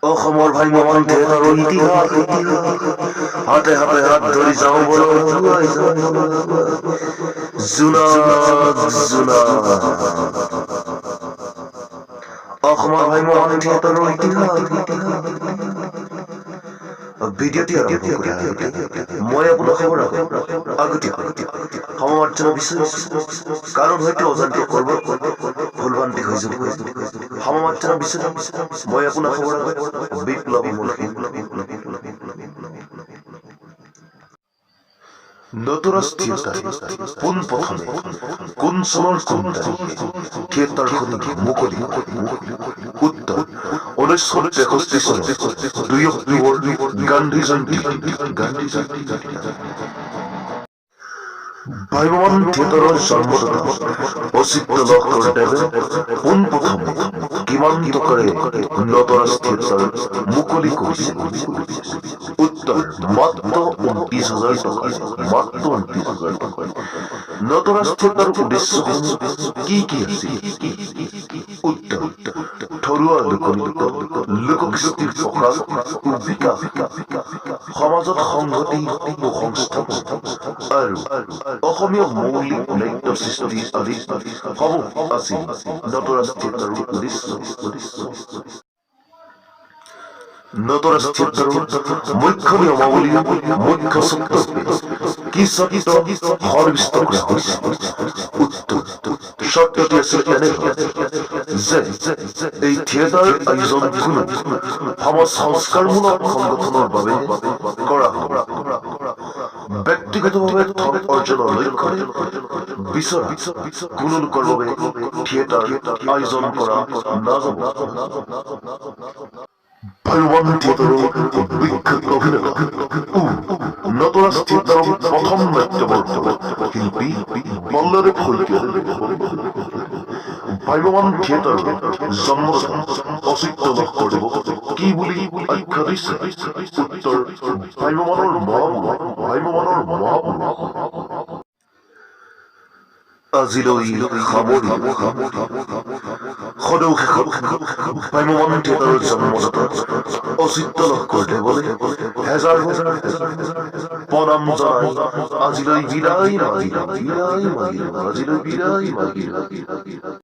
অসমৰ ভাই মহান থিয়েটাৰৰ ইতিহাস হাতে হাতে হাত ধৰি যাওঁ বলো আগুৱাই যাওঁ জোনাক জোনাক অসমৰ ভাই মহান থিয়েটাৰৰ ইতিহাস ভিডিঅ'টি আৰম্ভ কৰা মই আপোনাৰ খবৰ আগতীয়া সমালোচনা বিচাৰিছো কাৰণ হয়তো অজান্তে কৰবাত ভুলভ্ৰান্তি হৈ যাব সমালোচনা বিচাৰিছো মই আপোনাৰ খবৰ বিপ্লৱী মূলহীন নটৰাজ থিয়েটাৰ পোনপ্ৰথমে কোন চনৰ কোন তাৰিখে থিয়েটাৰখন মুকলি উত্তৰ 1963 চনৰ 2 অক্টোবৰ গান্ধী জয়ন্তী ভাইমন থিয়েটাৰৰ জন্মদাতা অচিত্য লহকৰদেৱে পোনপ্ৰথমে কিমান টকাৰে নটৰাজ থিয়েটাৰ মুকলি কৰিছিল উত্তৰ মাত্ৰ 29,000 টকা মাত্ৰ 29,000 টকা নটৰাজ থিয়েটাৰৰ উদ্দেশ্যসমূহ কি কি আছিল উত্তৰ থলুৱা লোকনৃত্য লোককৃষ্টিৰ প্ৰসাৰ ও বিকাশ সমাজত সংহতি ও সংস্থাপন আৰু অসমীয়া মৌলিক নাট্য সৃষ্টি আদি সমূহ আছিল নটৰাজ থিয়েটাৰৰ উদ্দেশ্য নটৰাজ থিয়েটাৰৰ মুখ্য নিয়মাৱলী মুখ্য চৰ্তৰূপে কি চৰ্ত সন্নিৱিষ্ট কৰা হৈছে উত্তৰ চৰ্তটি আছিল এনেধৰণৰ যে এই থিয়েটাৰ আয়োজন কোনো সমাজ সংস্কাৰমূলক সংগঠনৰ বাবে কৰা হ'ব ব্যক্তিগতভাৱে ধন অৰ্জনৰ লক্ষ্যৰে বিচৰা কোনো লোকৰ বাবে থিয়েটাৰ আয়োজন কৰা নাযাব ভাইমন থিয়েটাৰৰ বিখ্যাত অভিনেতা নটৰাজ থিয়েটাৰৰ প্ৰথম নাট্যবৰ্ষৰ শিল্পী বল্লদেৱ শইকীয়া ভাইমন থিয়েটাৰৰ জন্মদাতা অচিত্য লহকৰদেৱক কি বুলি আখ্যা দিছে উত্তৰ ভাইমনৰ মহাপুৰুষ আজিলৈ সামৰিলো সদৌ শেষত ভাইমন থিয়েটাৰৰ জন্মদাতা অচিত্য লহকৰদেৱলৈ হেজাৰ হেজাৰ প্ৰণাম জনাই আজিলৈ বিদায় মাগিলো আজিলৈ বিদায় মাগিলো